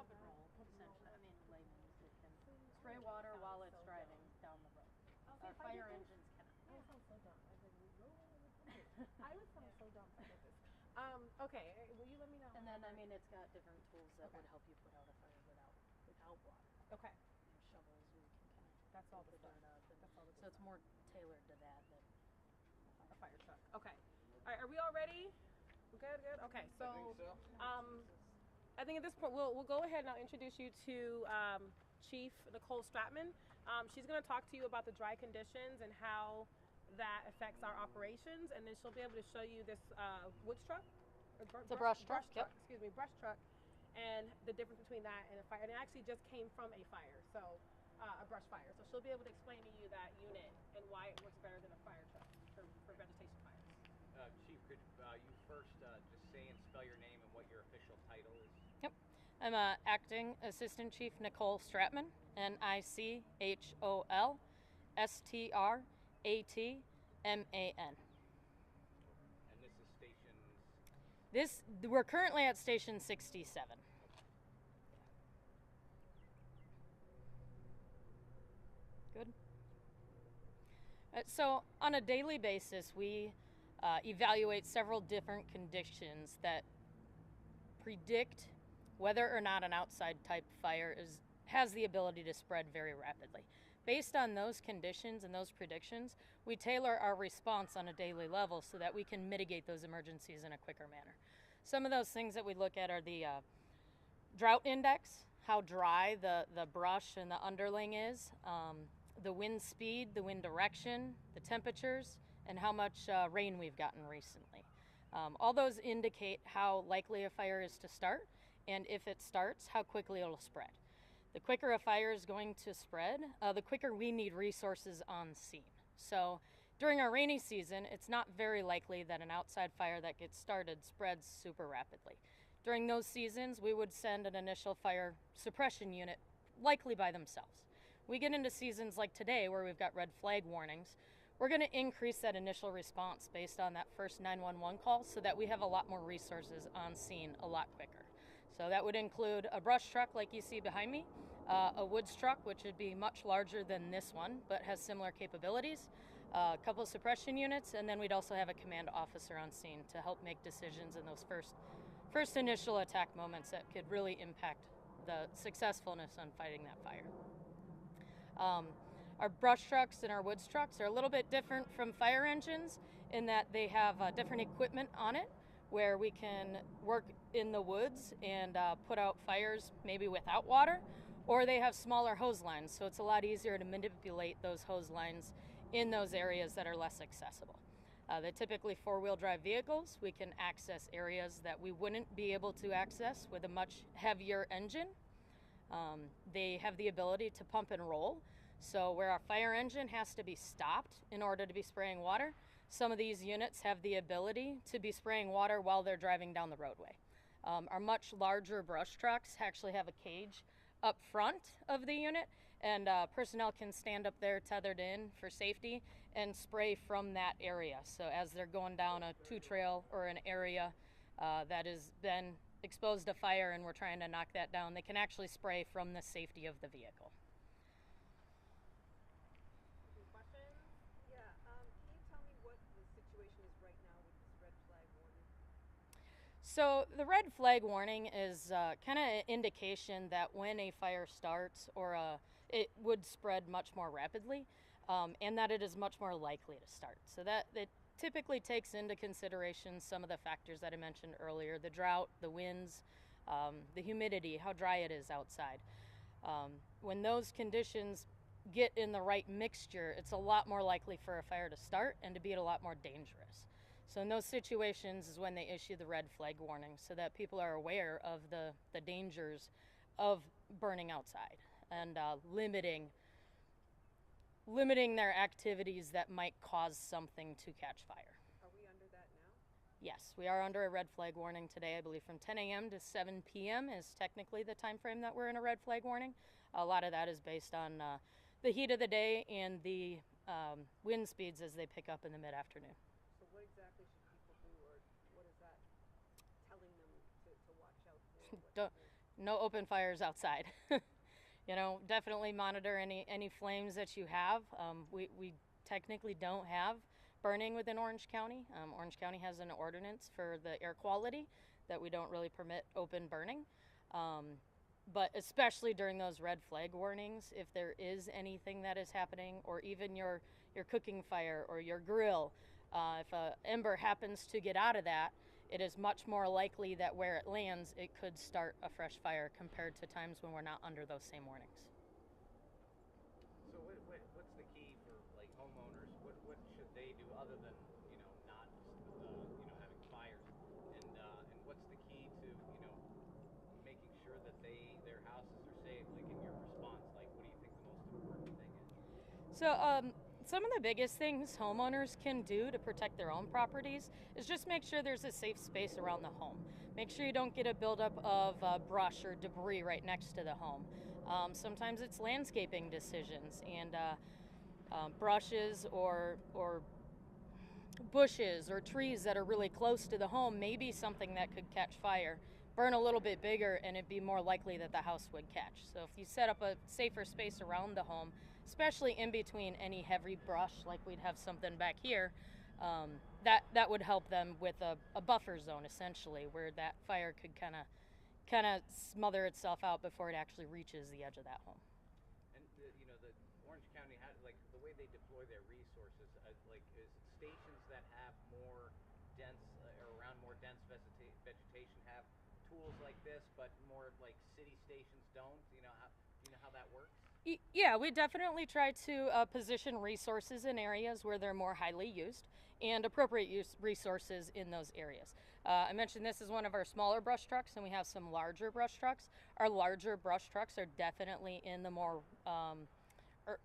pump and roll, essentially. I mean, layman's, it can spray water while it's driving down the road. Our fire engines cannot. I sound so dumb. I would sound so dumb if I did this. Okay, will you let me know? And then, I mean, it's got different tools that would help you put out a fire without water. Okay. Shovels, you can kind of that's all the dirt stuff. up. That's all the so it's more tailored to that than a fire truck. Okay. All right, are we all ready? Good, good. Okay, so, I think at this point we'll go ahead and I'll introduce you to Chief Nicole Stratman. She's going to talk to you about the dry conditions and how that affects our operations, and then she'll be able to show you this woods truck. It's a brush truck. Yep. Excuse me, brush truck, and the difference between that and a fire. And it actually just came from a fire, so a brush fire. So she'll be able to explain to you that unit and why it works better than a fire truck for vegetation fires. Chief, could you first just say and spell your name and what your official title is? Yep. I'm Acting Assistant Chief Nicole Stratman, NICHOLSTRATMAN. And this is We're currently at station 67. Good. So on a daily basis, we evaluate several different conditions that predict whether or not an outside type fire has the ability to spread very rapidly. Based on those conditions and those predictions, we tailor our response on a daily level so that we can mitigate those emergencies in a quicker manner. Some of those things that we look at are the drought index, how dry the brush and the underling is, the wind speed, the wind direction, the temperatures, and how much rain we've gotten recently. All those indicate how likely a fire is to start, and if it starts, how quickly it'll spread. The quicker a fire is going to spread, the quicker we need resources on scene. So during our rainy season, it's not very likely that an outside fire that gets started spreads super rapidly. During those seasons, we would send an initial fire suppression unit, likely by themselves. We get into seasons like today where we've got red flag warnings, we're going to increase that initial response based on that first 911 call so that we have a lot more resources on scene a lot quicker. So that would include a brush truck like you see behind me, a woods truck, which would be much larger than this one, but has similar capabilities, a couple of suppression units, and then we'd also have a command officer on scene to help make decisions in those first initial attack moments that could really impact the successfulness on fighting that fire. Our brush trucks and our woods trucks are a little bit different from fire engines in that they have different equipment on it where we can work in the woods and put out fires maybe without water, or they have smaller hose lines, so it's a lot easier to manipulate those hose lines in those areas that are less accessible. They're typically four-wheel drive vehicles. We can access areas that we wouldn't be able to access with a much heavier engine. They have the ability to pump and roll. So where our fire engine has to be stopped in order to be spraying water, some of these units have the ability to be spraying water while they're driving down the roadway. Our much larger brush trucks actually have a cage up front of the unit, and personnel can stand up there tethered in for safety and spray from that area. So as they're going down a two-trail or an area that has been exposed to fire and we're trying to knock that down, they can actually spray from the safety of the vehicle. So the red flag warning is kind of an indication that when a fire starts or it would spread much more rapidly and that it is much more likely to start. So that it typically takes into consideration some of the factors that I mentioned earlier, the drought, the winds, the humidity, how dry it is outside. When those conditions get in the right mixture, it's a lot more likely for a fire to start and to be a lot more dangerous. So in those situations is when they issue the red flag warning so that people are aware of the dangers of burning outside and limiting their activities that might cause something to catch fire. Are we under that now? Yes, we are under a red flag warning today. I believe from 10 a.m. to 7 p.m. is technically the time frame that we're in a red flag warning. A lot of that is based on the heat of the day and the wind speeds as they pick up in the mid-afternoon. So what exactly should people do, or what is that telling them to watch out for? no open fires outside. You know, definitely monitor any flames that you have. We technically don't have burning within Orange County. Orange County has an ordinance for the air quality that we don't really permit open burning. But especially during those red flag warnings, if there is anything that is happening, or even your cooking fire or your grill, if a ember happens to get out of that, it is much more likely that where it lands, it could start a fresh fire compared to times when we're not under those same warnings. So what's the key for like homeowners? What should they do other than not having fires? And what's the key to making sure that their houses are safe? Like in your response, like what do you think the most important thing is? So some of the biggest things homeowners can do to protect their own properties is just make sure there's a safe space around the home. Make sure you don't get a buildup of brush or debris right next to the home. Sometimes it's landscaping decisions, and brushes or bushes or trees that are really close to the home may be something that could catch fire, burn a little bit bigger, and it'd be more likely that the house would catch. So if you set up a safer space around the home, especially in between any heavy brush, like we'd have something back here, that would help them with a buffer zone, essentially, where that fire could kind of smother itself out before it actually reaches the edge of that home. And the Orange County had like the way they deploy their resources, like is it stations that have more dense or around more dense vegetation have tools like this, but more like city stations don't. Do you know how that works? Yeah, we definitely try to position resources in areas where they're more highly used and appropriate use resources in those areas. I mentioned this is one of our smaller brush trucks, and we have some larger brush trucks. Our larger brush trucks are definitely in the more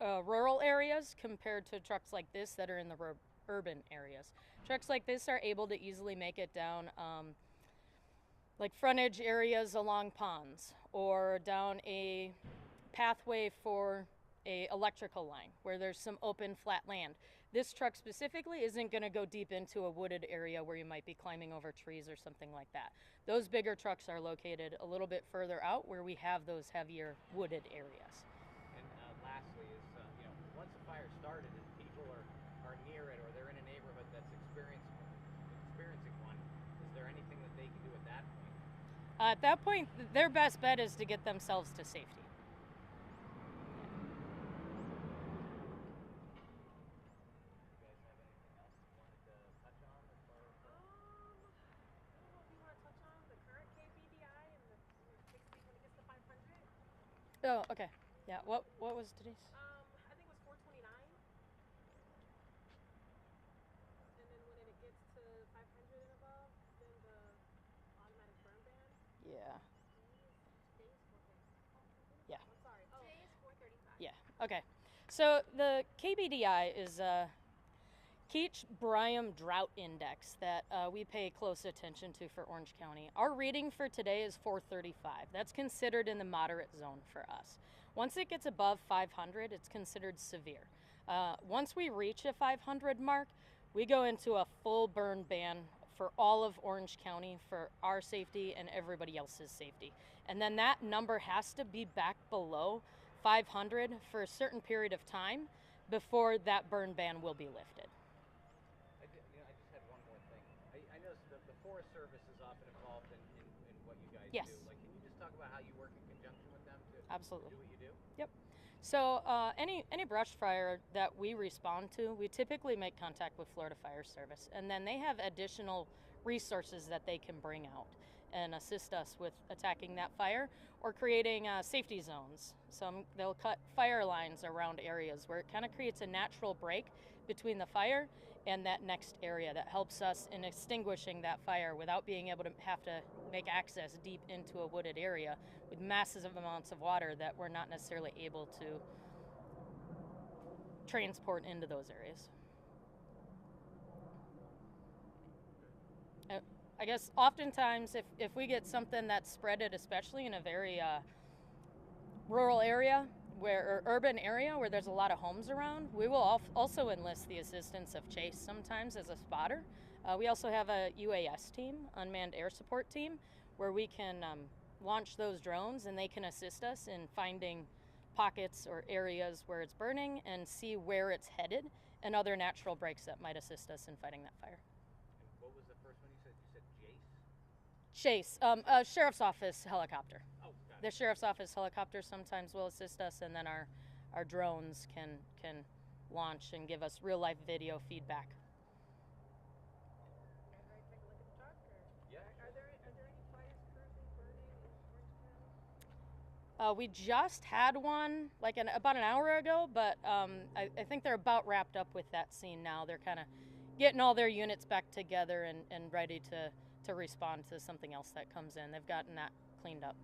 rural areas compared to trucks like this that are in the urban areas. Trucks like this are able to easily make it down like frontage areas along ponds, or down a pathway for a electrical line where there's some open flat land. This truck specifically isn't going to go deep into a wooded area where you might be climbing over trees or something like that. Those bigger trucks are located a little bit further out where we have those heavier wooded areas. And lastly is, once a fire started and people are near it, or they're in a neighborhood that's experiencing one, is there anything that they can do at that point? At that point, their best bet is to get themselves to safety. Oh, okay. Yeah. What was today's? I think it was 429. And then when it gets to 500 and above, then the automatic burn ban. Yeah. Today's 430. Yeah. I'm sorry. Oh, today is 435. Yeah. Okay. So the KBDI is a Keach-Bryant Drought Index that we pay close attention to for Orange County. Our reading for today is 435. That's considered in the moderate zone for us. Once it gets above 500, it's considered severe. Once we reach a 500 mark, we go into a full burn ban for all of Orange County for our safety and everybody else's safety. And then that number has to be back below 500 for a certain period of time before that burn ban will be lifted. I just had one more thing. I know the Forest Service is often involved in what you guys Yes. do. Like, can you just talk about how you work in conjunction with them to Absolutely. do what you do? Yep. So any brush fire that we respond to, we typically make contact with Florida Fire Service, and then they have additional resources that they can bring out and assist us with attacking that fire or creating safety zones. They'll cut fire lines around areas where it kind of creates a natural break between the fire and that next area that helps us in extinguishing that fire without being able to have to make access deep into a wooded area with massive amounts of water that we're not necessarily able to transport into those areas. I guess oftentimes if we get something that's spreaded, especially in a very rural area or urban area where there's a lot of homes around, we will also enlist the assistance of Chase sometimes as a spotter. We also have a UAS team, unmanned air support team, where we can launch those drones, and they can assist us in finding pockets or areas where it's burning and see where it's headed and other natural breaks that might assist us in fighting that fire. And what was the first one you said? You said Jace? Chase, sheriff's office helicopter. Oh, got The it. sheriff's office helicopter sometimes will assist us, and then our drones can launch and give us real life video feedback. Yeah. Are there any fires currently burning in Orange County? We just had one about an hour ago, but I think they're about wrapped up with that scene now. They're kind of getting all their units back together and ready to respond to something else that comes in. They've gotten that cleaned up.